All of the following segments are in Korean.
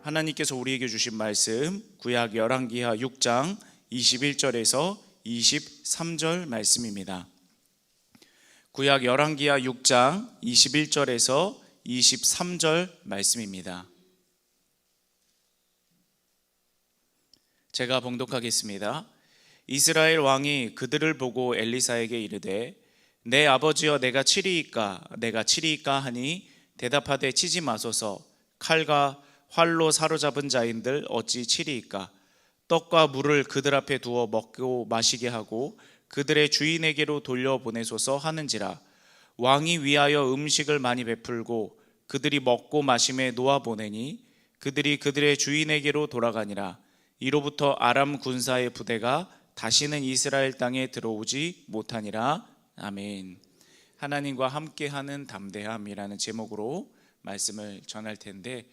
하나님께서 우리에게 주신 말씀 구약 열왕기하 6장 21절에서 23절 말씀입니다. 구약 열왕기하 6장 21절에서 23절 말씀입니다. 제가 봉독하겠습니다. 이스라엘 왕이 그들을 보고 엘리사에게 이르되 내 아버지여 내가 치리이까 하니 대답하되 치지 마소서. 칼과 활로 사로잡은 자인들 어찌 치리이까. 떡과 물을 그들 앞에 두어 먹고 마시게 하고 그들의 주인에게로 돌려보내소서 하는지라. 왕이 위하여 음식을 많이 베풀고 그들이 먹고 마심에 놓아보내니 그들이 그들의 주인에게로 돌아가니라. 이로부터 아람 군사의 부대가 다시는 이스라엘 땅에 들어오지 못하니라. 아멘. 하나님과 함께하는 담대함이라는 제목으로 말씀을 전할 텐데,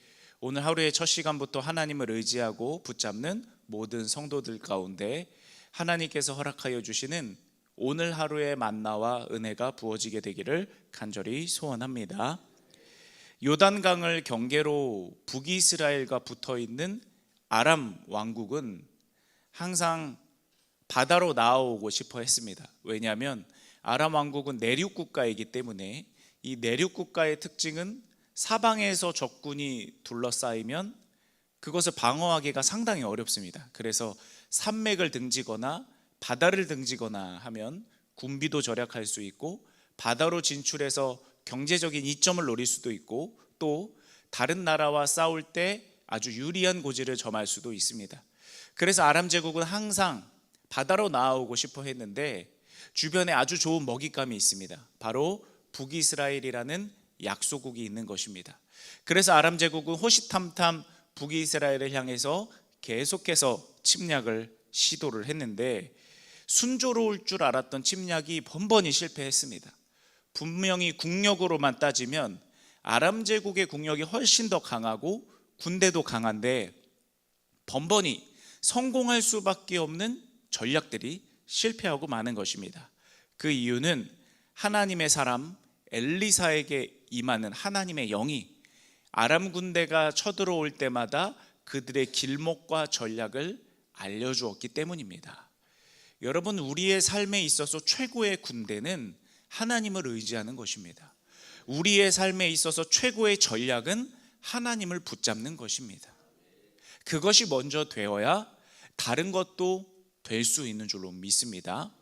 오늘 하루의 첫 시간부터 하나님을 의지하고 붙잡는 모든 성도들 가운데 하나님께서 허락하여 주시는 오늘 하루의 만나와 은혜가 부어지게 되기를 간절히 소원합니다. 요단강을 경계로 북이스라엘과 붙어있는 아람 왕국은 항상 바다로 나아오고 싶어 했습니다. 왜냐하면 아람 왕국은 내륙 국가이기 때문에 이 내륙 국가의 특징은 사방에서 적군이 둘러싸이면 그것을 방어하기가 상당히 어렵습니다. 그래서 산맥을 등지거나 바다를 등지거나 하면 군비도 절약할 수 있고 바다로 진출해서 경제적인 이점을 노릴 수도 있고 또 다른 나라와 싸울 때 아주 유리한 고지를 점할 수도 있습니다. 그래서 아람 제국은 항상 바다로 나아오고 싶어 했는데 주변에 아주 좋은 먹잇감이 있습니다. 바로 북이스라엘이라는 약소국이 있는 것입니다. 그래서 아람 제국은 호시탐탐 북이스라엘을 향해서 계속해서 침략을 시도를 했는데 순조로울 줄 알았던 침략이 번번이 실패했습니다. 분명히 국력으로만 따지면 아람 제국의 국력이 훨씬 더 강하고 군대도 강한데 번번이 성공할 수밖에 없는 전략들이 실패하고 마는 것입니다. 그 이유는 하나님의 사람 엘리사에게 임하는 하나님의 영이 아람 군대가 쳐들어올 때마다 그들의 길목과 전략을 알려주었기 때문입니다. 여러분, 우리의 삶에 있어서 최고의 군대는 하나님을 의지하는 것입니다. 우리의 삶에 있어서 최고의 전략은 하나님을 붙잡는 것입니다. 그것이 먼저 되어야 다른 것도 될 수 있는 줄로 믿습니다.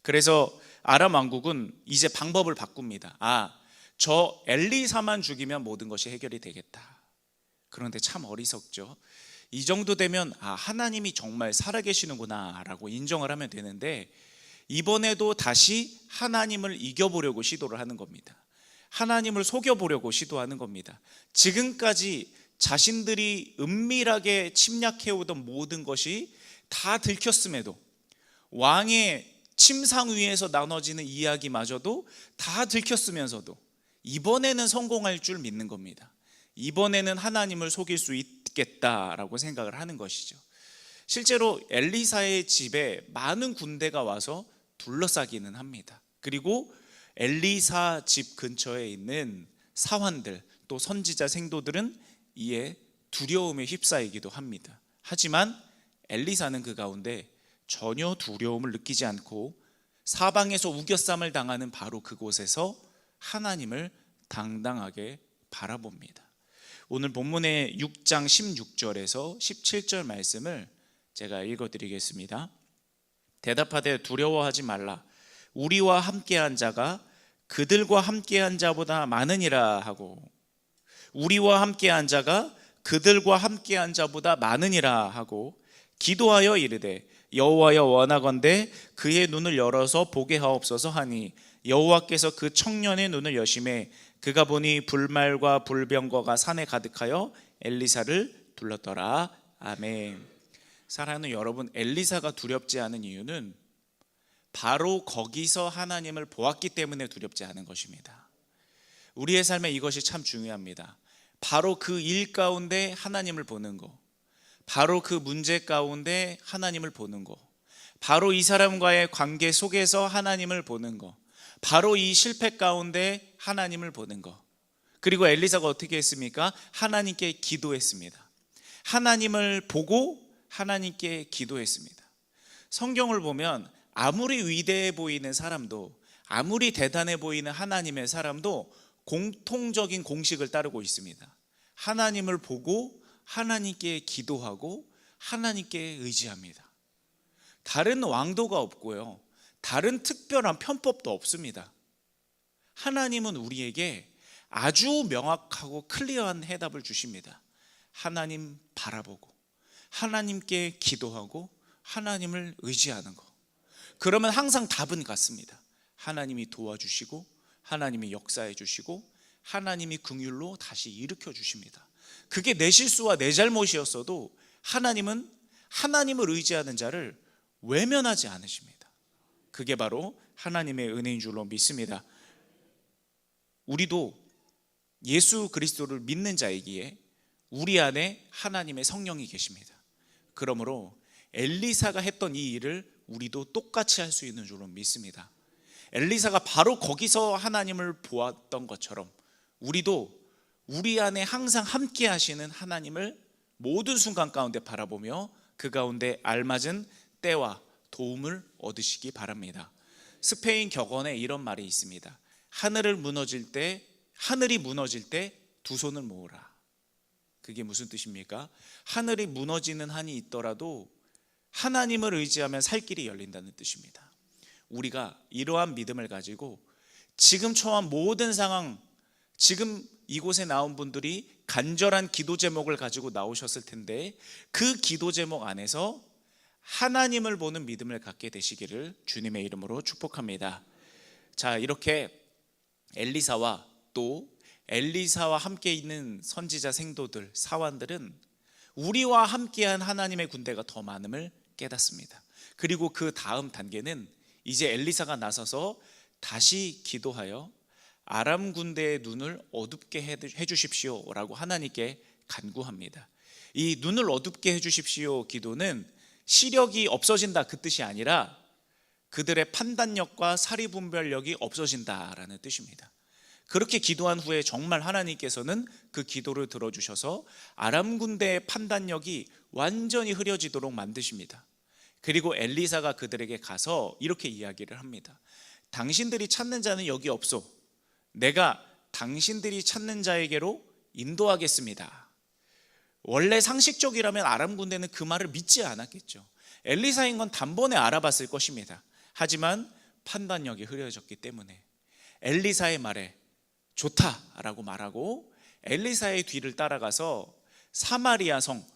그래서 아람 왕국은 이제 방법을 바꿉니다. 저 엘리사만 죽이면 모든 것이 해결이 되겠다. 그런데 참 어리석죠. 이 정도 되면 하나님이 정말 살아계시는구나 라고 인정을 하면 되는데, 이번에도 다시 하나님을 이겨보려고 시도를 하는 겁니다. 하나님을 속여보려고 시도하는 겁니다. 지금까지 자신들이 은밀하게 침략해오던 모든 것이 다 들켰음에도, 왕의 침상 위에서 나눠지는 이야기마저도 다 들켰으면서도 이번에는 성공할 줄 믿는 겁니다. 이번에는 하나님을 속일 수 있겠다라고 생각을 하는 것이죠. 실제로 엘리사의 집에 많은 군대가 와서 둘러싸기는 합니다. 그리고 엘리사 집 근처에 있는 사환들 또 선지자 생도들은 이에 두려움에 휩싸이기도 합니다. 하지만 엘리사는 그 가운데 전혀 두려움을 느끼지 않고 사방에서 우겨쌈을 당하는 바로 그곳에서 하나님을 당당하게 바라봅니다. 오늘 본문의 6장 16절에서 17절 말씀을 제가 읽어드리겠습니다. 대답하되 두려워하지 말라. 우리와 함께한 자가 그들과 함께한 자보다 많으니라 하고, 우리와 함께한 자가 그들과 함께한 자보다 많으니라 하고 기도하여 이르되 여호와여 원하건대 그의 눈을 열어서 보게 하옵소서 하니 여호와께서 그 청년의 눈을 여심해 그가 보니 불말과 불병거가 산에 가득하여 엘리사를 둘렀더라. 아멘. 사랑하는 여러분, 엘리사가 두렵지 않은 이유는 바로 거기서 하나님을 보았기 때문에 두렵지 않은 것입니다. 우리의 삶에 이것이 참 중요합니다. 바로 그 일 가운데 하나님을 보는 거, 바로 그 문제 가운데 하나님을 보는 거, 바로 이 사람과의 관계 속에서 하나님을 보는 거, 바로 이 실패 가운데 하나님을 보는 거. 그리고 엘리사가 어떻게 했습니까? 하나님께 기도했습니다. 하나님을 보고 하나님께 기도했습니다. 성경을 보면 아무리 위대해 보이는 사람도, 아무리 대단해 보이는 하나님의 사람도 공통적인 공식을 따르고 있습니다. 하나님을 보고 하나님께 기도하고 하나님께 의지합니다. 다른 왕도가 없고요, 다른 특별한 편법도 없습니다. 하나님은 우리에게 아주 명확하고 클리어한 해답을 주십니다. 하나님 바라보고 하나님께 기도하고 하나님을 의지하는 것. 그러면 항상 답은 같습니다. 하나님이 도와주시고 하나님이 역사해 주시고 하나님이 긍휼로 다시 일으켜 주십니다. 그게 내 실수와 내 잘못이었어도 하나님은 하나님을 의지하는 자를 외면하지 않으십니다. 그게 바로 하나님의 은혜인 줄로 믿습니다. 우리도 예수 그리스도를 믿는 자이기에 우리 안에 하나님의 성령이 계십니다. 그러므로 엘리사가 했던 이 일을 우리도 똑같이 할 수 있는 줄로 믿습니다. 엘리사가 바로 거기서 하나님을 보았던 것처럼 우리도 우리 안에 항상 함께 하시는 하나님을 모든 순간 가운데 바라보며 그 가운데 알맞은 때와 도움을 얻으시기 바랍니다. 스페인 격언에 이런 말이 있습니다. 하늘이 무너질 때 두 손을 모으라. 그게 무슨 뜻입니까? 하늘이 무너지는 한이 있더라도 하나님을 의지하면 살 길이 열린다는 뜻입니다. 우리가 이러한 믿음을 가지고 지금 처한 모든 상황, 지금 이곳에 나온 분들이 간절한 기도 제목을 가지고 나오셨을 텐데 그 기도 제목 안에서 하나님을 보는 믿음을 갖게 되시기를 주님의 이름으로 축복합니다. 자, 이렇게 엘리사와 또 엘리사와 함께 있는 선지자 생도들, 사환들은 우리와 함께한 하나님의 군대가 더 많음을 깨닫습니다. 그리고 그 다음 단계는 이제 엘리사가 나서서 다시 기도하여 아람 군대의 눈을 어둡게 해주십시오 라고 하나님께 간구합니다. 이 눈을 어둡게 해주십시오 기도는 시력이 없어진다 그 뜻이 아니라 그들의 판단력과 사리분별력이 없어진다라는 뜻입니다. 그렇게 기도한 후에 정말 하나님께서는 그 기도를 들어주셔서 아람 군대의 판단력이 완전히 흐려지도록 만드십니다. 그리고 엘리사가 그들에게 가서 이렇게 이야기를 합니다. 당신들이 찾는 자는 여기 없소. 내가 당신들이 찾는 자에게로 인도하겠습니다. 원래 상식적이라면 아람 군대는 그 말을 믿지 않았겠죠. 엘리사인 건 단번에 알아봤을 것입니다. 하지만 판단력이 흐려졌기 때문에 엘리사의 말에 좋다라고 말하고 엘리사의 뒤를 따라가서 사마리아 성,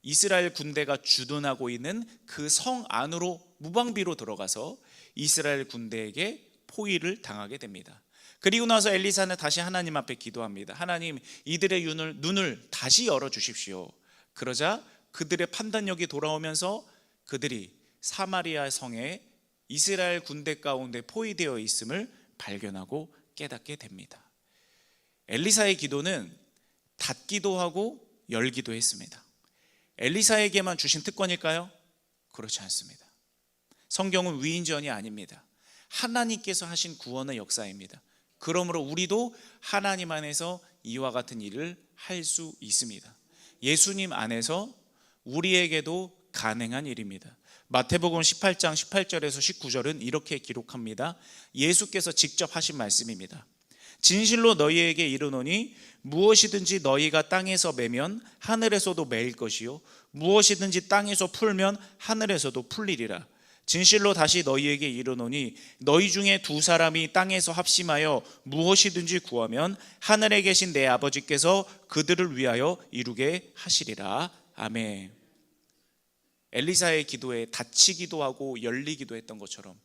이스라엘 군대가 주둔하고 있는 그 성 안으로 무방비로 들어가서 이스라엘 군대에게 포위를 당하게 됩니다. 그리고 나서 엘리사는 다시 하나님 앞에 기도합니다. 하나님, 이들의 눈을 다시 열어주십시오. 그러자 그들의 판단력이 돌아오면서 그들이 사마리아 성에 이스라엘 군대 가운데 포위되어 있음을 발견하고 깨닫게 됩니다. 엘리사의 기도는 닫기도 하고 열기도 했습니다. 엘리사에게만 주신 특권일까요? 그렇지 않습니다. 성경은 위인전이 아닙니다. 하나님께서 하신 구원의 역사입니다. 그러므로 우리도 하나님 안에서 이와 같은 일을 할 수 있습니다. 예수님 안에서 우리에게도 가능한 일입니다. 마태복음 18장 18절에서 19절은 이렇게 기록합니다. 예수께서 직접 하신 말씀입니다. 진실로 너희에게 이르노니 무엇이든지 너희가 땅에서 매면 하늘에서도 매일 것이요 무엇이든지 땅에서 풀면 하늘에서도 풀리리라. 진실로 다시 너희에게 이르노니 너희 중에 두 사람이 땅에서 합심하여 무엇이든지 구하면 하늘에 계신 내 아버지께서 그들을 위하여 이루게 하시리라. 아멘. 엘리사의 기도에 닫히기도 하고 열리기도 했던 것처럼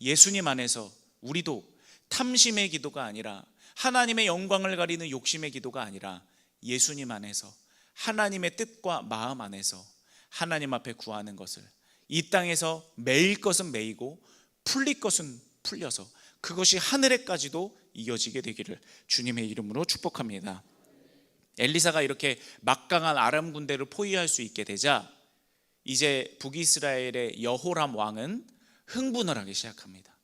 예수님 안에서 우리도 탐심의 기도가 아니라 하나님의 영광을 가리는 욕심의 기도가 아니라 예수님 안에서 하나님의 뜻과 마음 안에서 하나님 앞에 구하는 것을 이 땅에서 매일 것은 매이고 풀릴 것은 풀려서 그것이 하늘에까지도 이어지게 되기를 주님의 이름으로 축복합니다. 엘리사가 이렇게 막강한 아람 군대를 포위할 수 있게 되자 이제 북이스라엘의 여호람 왕은 흥분을 하기 시작합니다.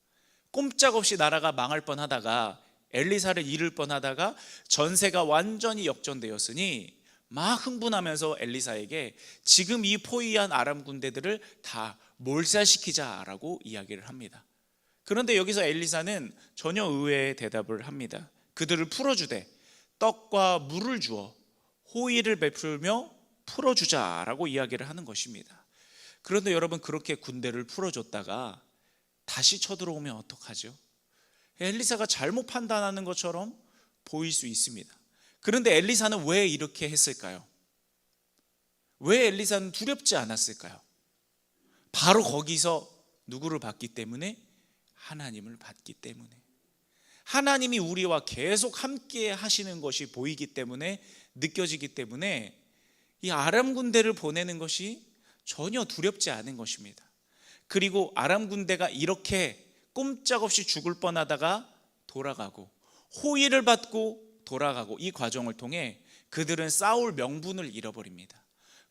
꼼짝없이 나라가 망할 뻔하다가 엘리사를 잃을 뻔하다가 전세가 완전히 역전되었으니 막 흥분하면서 엘리사에게 지금 이 포위한 아람 군대들을 다 몰살시키자라고 이야기를 합니다. 그런데 여기서 엘리사는 전혀 의외의 대답을 합니다. 그들을 풀어주되 떡과 물을 주어 호의를 베풀며 풀어주자라고 이야기를 하는 것입니다. 그런데 여러분, 그렇게 군대를 풀어줬다가 다시 쳐들어오면 어떡하죠? 엘리사가 잘못 판단하는 것처럼 보일 수 있습니다. 그런데 엘리사는 왜 이렇게 했을까요? 왜 엘리사는 두렵지 않았을까요? 바로 거기서 누구를 봤기 때문에? 하나님을 봤기 때문에. 하나님이 우리와 계속 함께 하시는 것이 보이기 때문에, 느껴지기 때문에 이 아람 군대를 보내는 것이 전혀 두렵지 않은 것입니다. 그리고 아람 군대가 이렇게 꼼짝없이 죽을 뻔하다가 돌아가고 호의를 받고 돌아가고, 이 과정을 통해 그들은 싸울 명분을 잃어버립니다.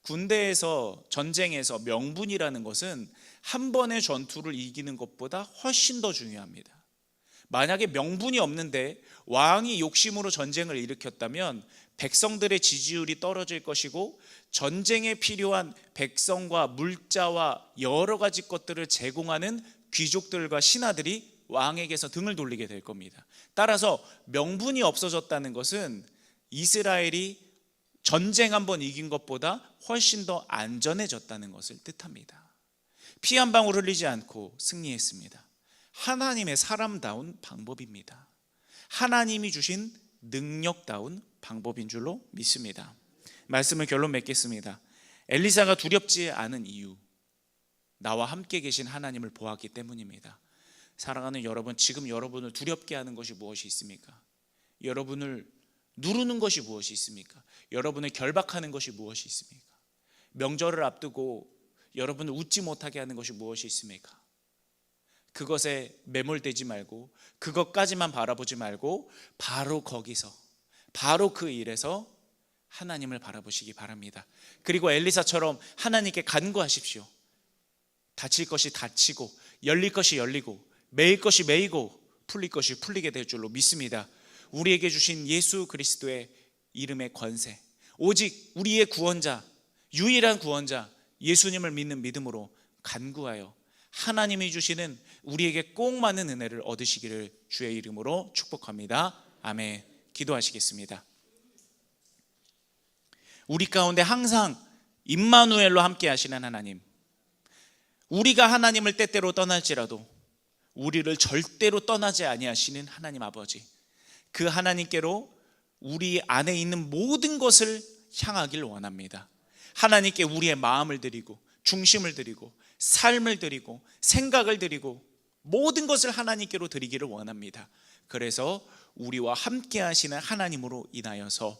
군대에서, 전쟁에서 명분이라는 것은 한 번의 전투를 이기는 것보다 훨씬 더 중요합니다. 만약에 명분이 없는데 왕이 욕심으로 전쟁을 일으켰다면 백성들의 지지율이 떨어질 것이고, 전쟁에 필요한 백성과 물자와 여러 가지 것들을 제공하는 귀족들과 신하들이 왕에게서 등을 돌리게 될 겁니다. 따라서 명분이 없어졌다는 것은 이스라엘이 전쟁 한번 이긴 것보다 훨씬 더 안전해졌다는 것을 뜻합니다. 피 한 방울 흘리지 않고 승리했습니다. 하나님의 사람다운 방법입니다. 하나님이 주신 능력다운 방법인 줄로 믿습니다. 말씀을 결론 맺겠습니다. 엘리사가 두렵지 않은 이유, 나와 함께 계신 하나님을 보았기 때문입니다. 사랑하는 여러분, 지금 여러분을 두렵게 하는 것이 무엇이 있습니까? 여러분을 누르는 것이 무엇이 있습니까? 여러분을 결박하는 것이 무엇이 있습니까? 명절을 앞두고 여러분을 웃지 못하게 하는 것이 무엇이 있습니까? 그것에 매몰되지 말고, 그것까지만 바라보지 말고, 바로 거기서, 바로 그 일에서 하나님을 바라보시기 바랍니다. 그리고 엘리사처럼 하나님께 간구하십시오. 닫힐 것이 닫히고, 열릴 것이 열리고, 매일 것이 매이고, 풀릴 것이 풀리게 될 줄로 믿습니다. 우리에게 주신 예수 그리스도의 이름의 권세, 오직 우리의 구원자, 유일한 구원자 예수님을 믿는 믿음으로 간구하여 하나님이 주시는 우리에게 꼭 맞는 은혜를 얻으시기를 주의 이름으로 축복합니다. 아멘. 기도하시겠습니다. 우리 가운데 항상 임마누엘로 함께 하시는 하나님, 우리가 하나님을 때때로 떠날지라도 우리를 절대로 떠나지 아니하시는 하나님 아버지, 그 하나님께로 우리 안에 있는 모든 것을 향하길 원합니다. 하나님께 우리의 마음을 드리고, 중심을 드리고, 삶을 드리고, 생각을 드리고, 모든 것을 하나님께로 드리기를 원합니다. 그래서 우리와 함께 하시는 하나님으로 인하여서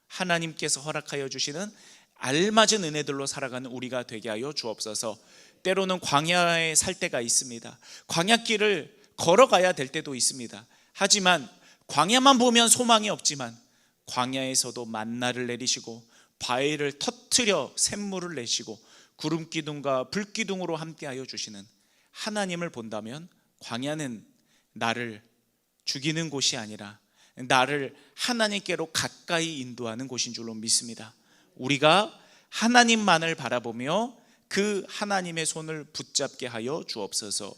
하나님께서 허락하여 주시는 알맞은 은혜들로 살아가는 우리가 되게 하여 주옵소서. 때로는 광야에 살 때가 있습니다. 광야길을 걸어가야 될 때도 있습니다. 하지만 광야만 보면 소망이 없지만 광야에서도 만나를 내리시고 바위를 터뜨려 샘물을 내시고 구름기둥과 불기둥으로 함께하여 주시는 하나님을 본다면 광야는 나를 죽이는 곳이 아니라 나를 하나님께로 가까이 인도하는 곳인 줄로 믿습니다. 우리가 하나님만을 바라보며 그 하나님의 손을 붙잡게 하여 주옵소서.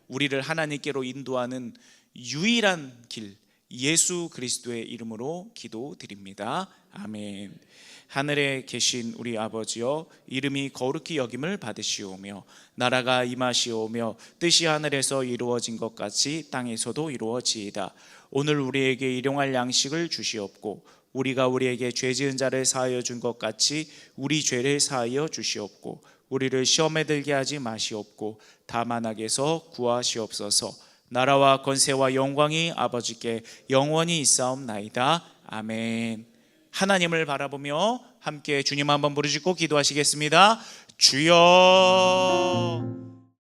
우리를 하나님께로 인도하는 유일한 길, 예수 그리스도의 이름으로 기도드립니다. 아멘. 하늘에 계신 우리 아버지여, 이름이 거룩히 여김을 받으시오며 나라가 임하시오며 뜻이 하늘에서 이루어진 것 같이 땅에서도 이루어지이다. 오늘 우리에게 일용할 양식을 주시옵고 우리가 우리에게 죄 지은 자를 사하여 준 것 같이 우리 죄를 사하여 주시옵고 우리를 시험에 들게 하지 마시옵고 다만 악에서 구하시옵소서. 나라와 권세와 영광이 아버지께 영원히 있사옵나이다. 아멘. 하나님을 바라보며 함께 주님 한번 부르짖고 기도하시겠습니다. 주여.